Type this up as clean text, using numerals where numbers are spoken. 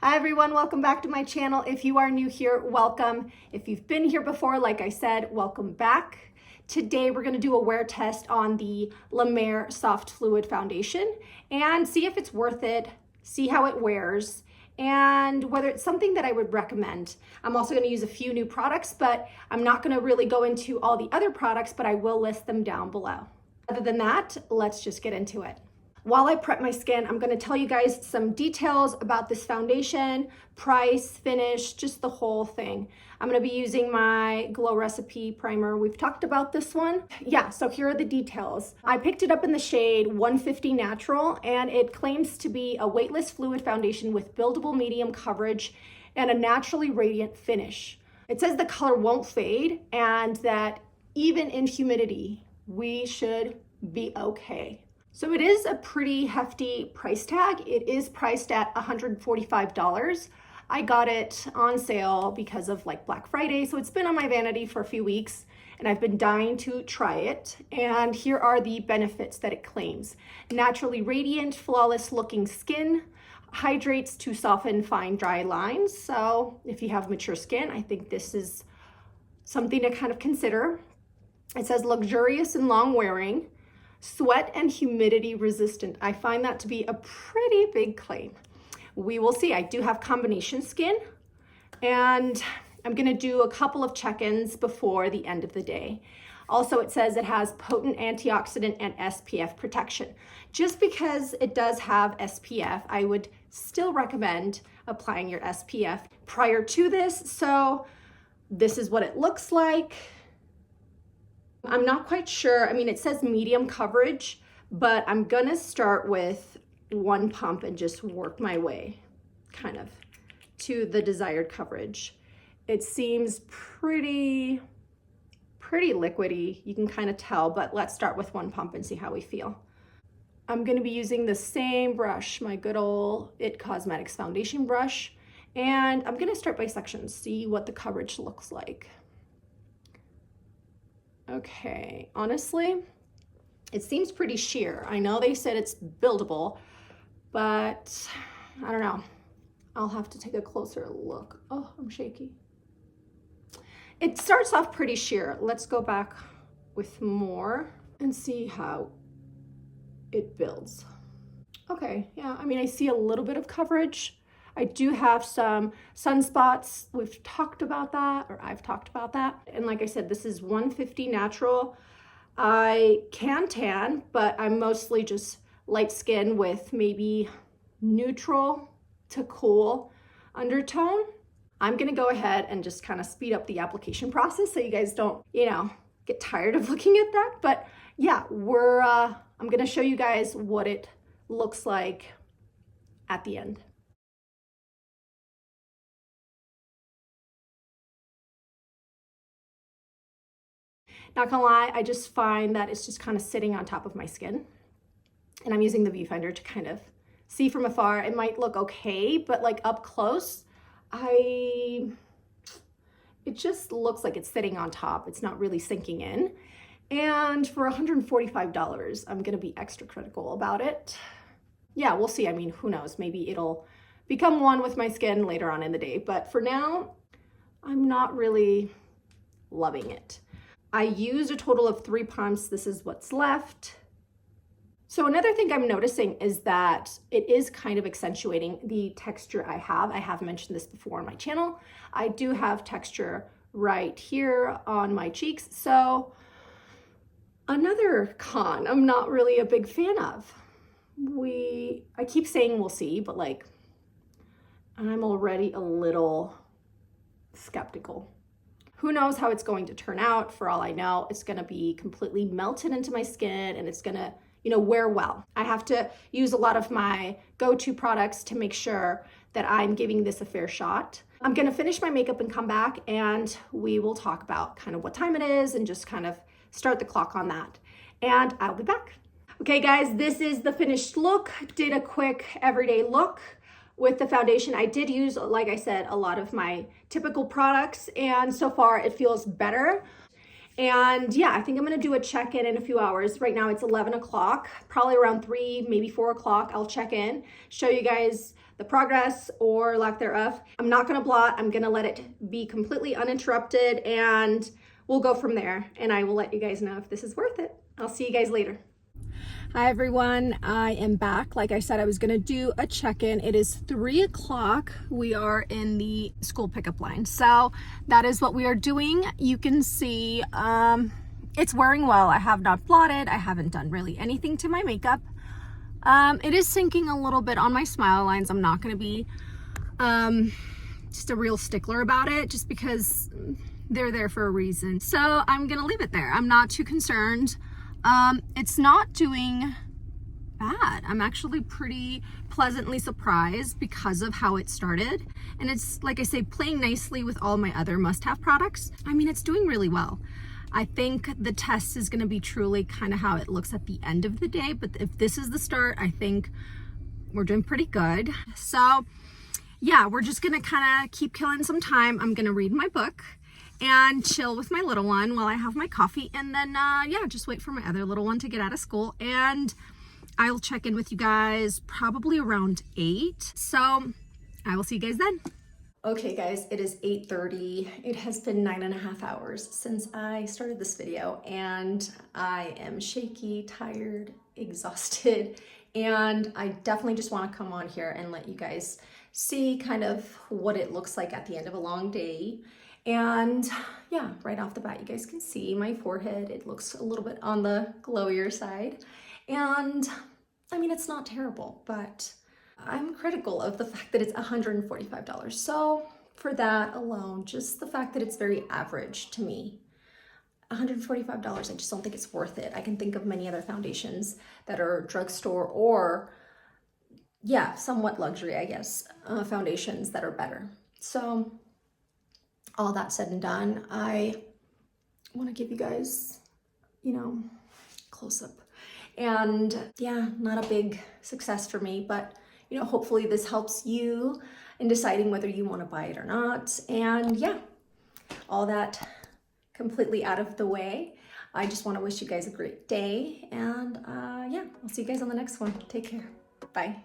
Hi everyone, welcome back to my channel. If you are new here, welcome. If you've been here before, like I said, welcome back. Today we're going to do a wear test on the La Mer Soft Fluid Foundation and see if it's worth it, see how it wears, and whether it's something that I would recommend. I'm also going to use a few new products, but I'm not going to really go into all the other products, but I will list them down below. Other than that, let's just get into it. While I prep my skin, I'm going to tell you guys some details about this foundation, price, finish, just the whole thing. I'm going to be using my Glow Recipe Primer. We've talked about this one. Yeah, so here are the details. I picked it up in the shade 150 Natural, and it claims to be a weightless fluid foundation with buildable medium coverage and a naturally radiant finish. It says the color won't fade and that even in humidity, we should be okay. So it is a pretty hefty price tag. It is priced at $145. I got it on sale because of like Black Friday. So it's been on my vanity for a few weeks and I've been dying to try it. And here are the benefits that it claims. Naturally radiant, flawless looking skin, hydrates to soften fine dry lines. So if you have mature skin, I think this is something to kind of consider. It says luxurious and long wearing. Sweat and humidity resistant. I find that to be a pretty big claim. We will see. I do have combination skin and I'm gonna do a couple of check-ins before the end of the day. Also, it says it has potent antioxidant and SPF protection. Just because it does have SPF, I would still recommend applying your SPF prior to this. So this is what it looks like. I'm not quite sure. I mean, it says medium coverage, but I'm gonna start with one pump and just work my way kind of to the desired coverage. It seems pretty liquidy. You can kind of tell, but let's start with one pump and see how we feel. I'm gonna be using the same brush, my good old IT Cosmetics foundation brush, and I'm gonna start by sections, see what the coverage looks like. Okay, honestly, it seems pretty sheer. I know they said it's buildable, but I don't know. I'll have to take a closer look. Oh, I'm shaky. It starts off pretty sheer. Let's go back with more and see how it builds. Okay, yeah, I mean, I see a little bit of coverage. I do have some sunspots. We've talked about that, or I've talked about that. And like I said, this is 150 Natural. I can tan, but I'm mostly just light skin with maybe neutral to cool undertone. I'm gonna go ahead and just kind of speed up the application process so you guys don't, get tired of looking at that. But yeah, I'm gonna show you guys what it looks like at the end. Not gonna lie, I just find that it's just kind of sitting on top of my skin. And I'm using the viewfinder to kind of see from afar. It might look okay, but like up close, it just looks like it's sitting on top. It's not really sinking in. And for $145, I'm gonna be extra critical about it. Yeah, we'll see. I mean, who knows? Maybe it'll become one with my skin later on in the day. But for now, I'm not really loving it. I used a total of 3 pumps. This is what's left. So another thing I'm noticing is that it is kind of accentuating the texture I have. I have mentioned this before on my channel. I do have texture right here on my cheeks. So another con I'm not really a big fan of. I keep saying we'll see, but like, I'm already a little skeptical. Who knows how it's going to turn out? For all I know, it's gonna be completely melted into my skin and it's gonna, wear well. I have to use a lot of my go-to products to make sure that I'm giving this a fair shot. I'm gonna finish my makeup and come back and we will talk about kind of what time it is and just kind of start the clock on that. And I'll be back. Okay guys, this is the finished look. Did a quick everyday look. With the foundation, I did use, like I said, a lot of my typical products, and so far it feels better. And yeah, I think I'm gonna do a check-in in a few hours. Right now it's 11 o'clock, probably around 3, maybe 4 o'clock, I'll check in, show you guys the progress or lack thereof. I'm not gonna blot, I'm gonna let it be completely uninterrupted, and we'll go from there, and I will let you guys know if this is worth it. I'll see you guys later. Hi everyone, I am back. Like I said, I was gonna do a check-in. It is 3 o'clock. We are in the school pickup line. So that is what we are doing. You can see it's wearing well. I have not blotted. I haven't done really anything to my makeup. It is sinking a little bit on my smile lines. I'm not gonna be just a real stickler about it, just because they're there for a reason. So I'm gonna leave it there. I'm not too concerned. It's not doing bad. I'm actually pretty pleasantly surprised because of how it started. And it's, like I say, playing nicely with all my other must-have products. I mean, it's doing really well. I think the test is going to be truly kind of how it looks at the end of the day. But if this is the start, I think we're doing pretty good. So yeah, we're just going to kind of keep killing some time. I'm going to read my book and chill with my little one while I have my coffee, and then yeah, just wait for my other little one to get out of school, and I'll check in with you guys probably around 8. So I will see you guys then. Okay guys, it is 8:30. It has been 9.5 hours since I started this video, and I am shaky, tired, exhausted, and I definitely just want to come on here and let you guys see kind of what it looks like at the end of a long day. And yeah, right off the bat, you guys can see my forehead. It looks a little bit on the glowier side. And I mean, it's not terrible, but I'm critical of the fact that it's $145. So for that alone, just the fact that it's very average to me, $145, I just don't think it's worth it. I can think of many other foundations that are drugstore or, yeah, somewhat luxury, I guess, foundations that are better. So all that said and done, I want to give you guys, you know, close up. And yeah, not a big success for me, but you know, hopefully this helps you in deciding whether you want to buy it or not. And yeah, all that completely out of the way, I just want to wish you guys a great day. And yeah, I'll see you guys on the next one. Take care. Bye.